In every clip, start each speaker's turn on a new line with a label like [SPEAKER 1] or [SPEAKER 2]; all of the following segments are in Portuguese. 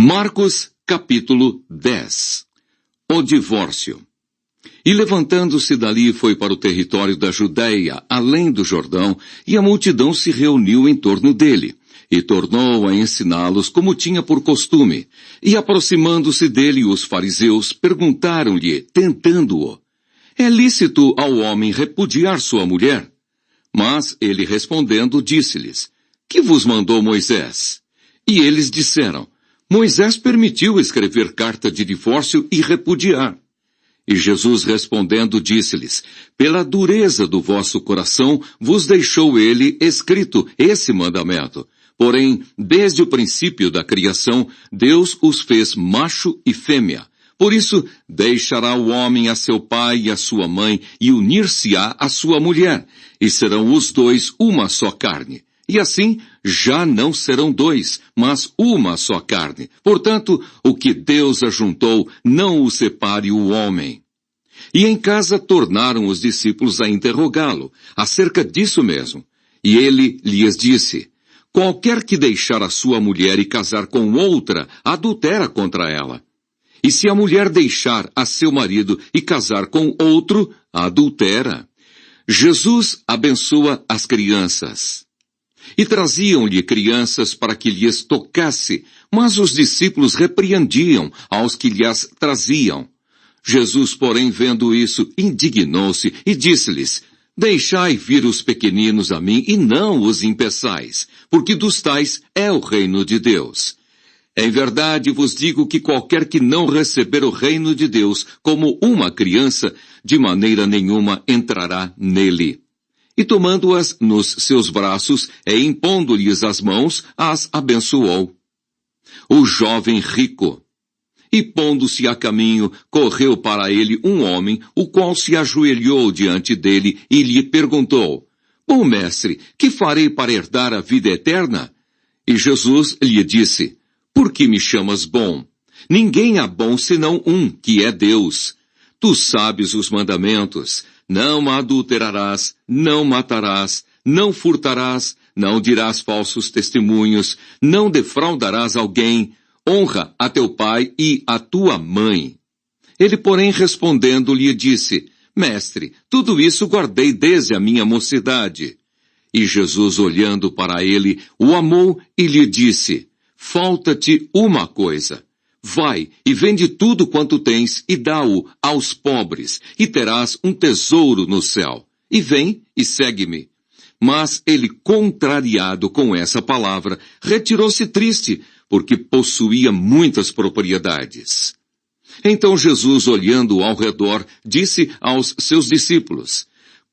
[SPEAKER 1] Marcos, capítulo 10. O divórcio. E levantando-se dali foi para o território da Judéia, além do Jordão, e a multidão se reuniu em torno dele, e tornou a ensiná-los como tinha por costume. E aproximando-se dele os fariseus, perguntaram-lhe, tentando-o: é lícito ao homem repudiar sua mulher? Mas ele respondendo disse-lhes: que vos mandou Moisés? E eles disseram: Moisés permitiu escrever carta de divórcio e repudiar. E Jesus respondendo disse-lhes: pela dureza do vosso coração vos deixou ele escrito esse mandamento. Porém, desde o princípio da criação, Deus os fez macho e fêmea. Por isso, deixará o homem a seu pai e a sua mãe, e unir-se-á à sua mulher, e serão os dois uma só carne. E assim, já não serão dois, mas uma só carne. Portanto, o que Deus ajuntou, não o separe o homem. E em casa tornaram os discípulos a interrogá-lo, acerca disso mesmo. E ele lhes disse: qualquer que deixar a sua mulher e casar com outra, adultera contra ela. E se a mulher deixar a seu marido e casar com outro, adultera. Jesus abençoa as crianças. E traziam-lhe crianças para que lhes tocasse, mas os discípulos repreendiam aos que lhes traziam. Jesus, porém, vendo isso, indignou-se e disse-lhes: deixai vir os pequeninos a mim e não os impeçais, porque dos tais é o reino de Deus. Em verdade vos digo que qualquer que não receber o reino de Deus como uma criança, de maneira nenhuma entrará nele. E tomando-as nos seus braços e impondo-lhes as mãos, as abençoou. O jovem rico. E pondo-se a caminho, correu para ele um homem, o qual se ajoelhou diante dele e lhe perguntou: bom mestre, que farei para herdar a vida eterna? E Jesus lhe disse: por que me chamas bom? Ninguém há bom senão um, que é Deus. Tu sabes os mandamentos: não adulterarás, não matarás, não furtarás, não dirás falsos testemunhos, não defraudarás alguém, honra a teu pai e a tua mãe. Ele, porém, respondendo, lhe disse: mestre, tudo isso guardei desde a minha mocidade. E Jesus, olhando para ele, o amou e lhe disse: falta-te uma coisa. Vai e vende tudo quanto tens e dá-o aos pobres, e terás um tesouro no céu. E vem e segue-me. Mas ele, contrariado com essa palavra, retirou-se triste, porque possuía muitas propriedades. Então Jesus, olhando ao redor, disse aos seus discípulos: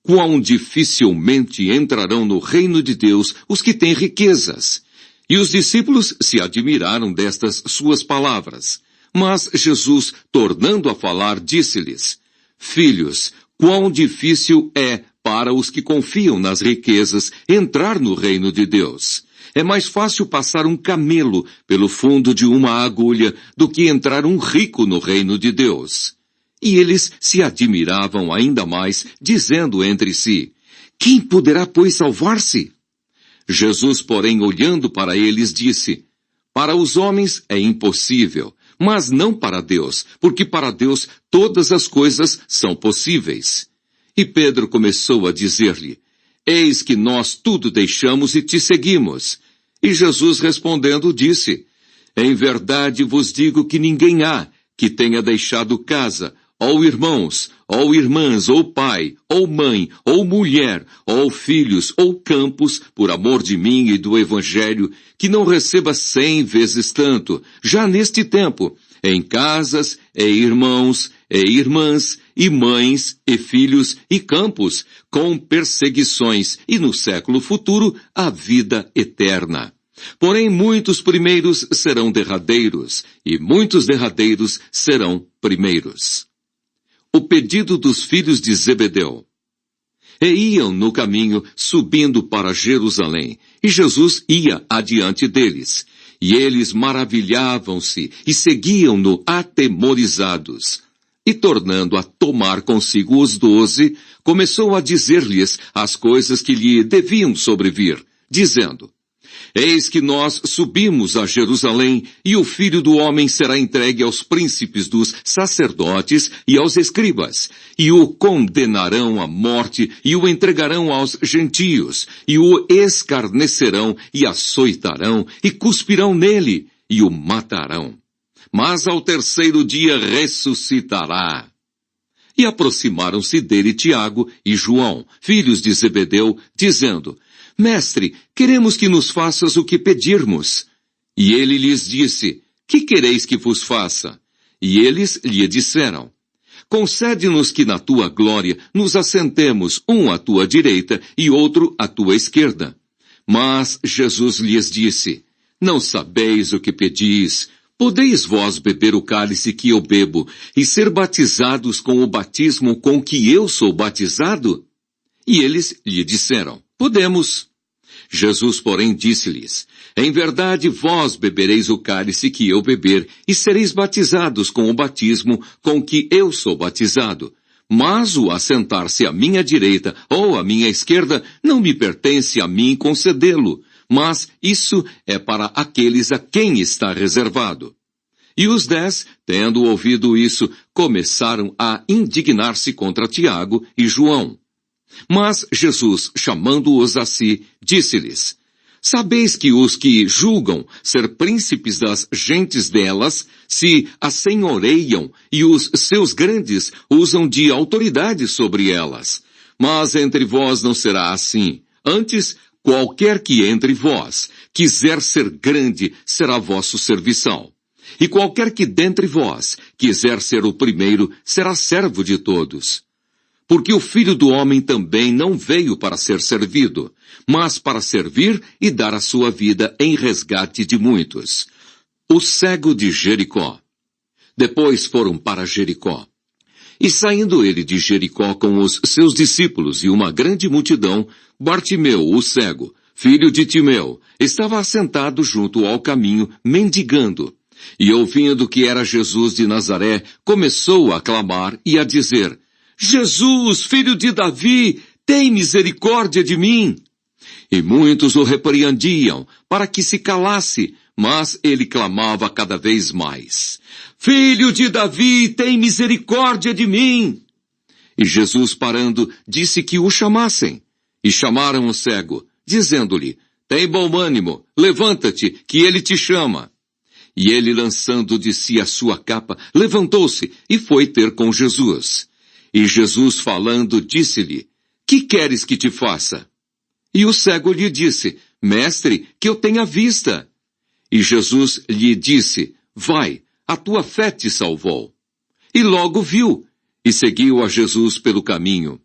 [SPEAKER 1] quão dificilmente entrarão no reino de Deus os que têm riquezas. E os discípulos se admiraram destas suas palavras. Mas Jesus, tornando a falar, disse-lhes: filhos, quão difícil é para os que confiam nas riquezas entrar no reino de Deus. É mais fácil passar um camelo pelo fundo de uma agulha do que entrar um rico no reino de Deus. E eles se admiravam ainda mais, dizendo entre si: quem poderá, pois, salvar-se? Jesus, porém, olhando para eles, disse: para os homens é impossível, mas não para Deus, porque para Deus todas as coisas são possíveis. E Pedro começou a dizer-lhe: eis que nós tudo deixamos e te seguimos. E Jesus respondendo disse: em verdade vos digo que ninguém há que tenha deixado casa, ou irmãos, ou irmãs, ou pai, ou mãe, ou mulher, ou filhos, ou campos, por amor de mim e do Evangelho, que não receba 100 vezes tanto, já neste tempo, em casas, e irmãos, e irmãs, e mães, e filhos, e campos, com perseguições, e no século futuro, a vida eterna. Porém, muitos primeiros serão derradeiros, e muitos derradeiros serão primeiros. O pedido dos filhos de Zebedeu. E iam no caminho, subindo para Jerusalém, e Jesus ia adiante deles. E eles maravilhavam-se e seguiam-no atemorizados. E tornando a tomar consigo os 12, começou a dizer-lhes as coisas que lhe deviam sobrevir, dizendo: Eis que nós subimos a Jerusalém, e o Filho do Homem será entregue aos príncipes dos sacerdotes e aos escribas, e o condenarão à morte, e o entregarão aos gentios, e o escarnecerão, e açoitarão, e cuspirão nele, e o matarão. Mas ao terceiro dia ressuscitará. E aproximaram-se dele Tiago e João, filhos de Zebedeu, dizendo: Mestre, queremos que nos faças o que pedirmos. E ele lhes disse: Que quereis que vos faça? E eles lhe disseram: Concede-nos que na tua glória nos assentemos, um à tua direita e outro à tua esquerda. Mas Jesus lhes disse: Não sabeis o que pedis. Podeis vós beber o cálice que eu bebo e ser batizados com o batismo com que eu sou batizado? E eles lhe disseram: Podemos. Jesus, porém, disse-lhes: Em verdade vós bebereis o cálice que eu beber e sereis batizados com o batismo com que eu sou batizado. Mas o assentar-se à minha direita ou à minha esquerda não me pertence a mim concedê-lo, mas isso é para aqueles a quem está reservado. E os 10, tendo ouvido isso, começaram a indignar-se contra Tiago e João. Mas Jesus, chamando-os a si, disse-lhes: Sabeis que os que julgam ser príncipes das gentes delas se assenhoreiam e os seus grandes usam de autoridade sobre elas. Mas entre vós não será assim. Antes, qualquer que entre vós quiser ser grande será vosso serviçal. E qualquer que dentre vós quiser ser o primeiro será servo de todos. Porque o Filho do Homem também não veio para ser servido, mas para servir e dar a sua vida em resgate de muitos. O cego de Jericó. Depois foram para Jericó. E saindo ele de Jericó com os seus discípulos e uma grande multidão, Bartimeu, o cego, filho de Timeu, estava assentado junto ao caminho, mendigando. E ouvindo que era Jesus de Nazaré, começou a clamar e a dizer: Jesus, filho de Davi, tem misericórdia de mim. E muitos o repreendiam para que se calasse, mas ele clamava cada vez mais: Filho de Davi, tem misericórdia de mim. E Jesus, parando, disse que o chamassem. E chamaram o cego, dizendo-lhe: Tem bom ânimo, levanta-te, que ele te chama. E ele, lançando de si a sua capa, levantou-se e foi ter com Jesus. E Jesus, falando, disse-lhe: Que queres que te faça? E o cego lhe disse: Mestre, que eu tenha vista. E Jesus lhe disse: Vai, a tua fé te salvou. E logo viu, e seguiu a Jesus pelo caminho.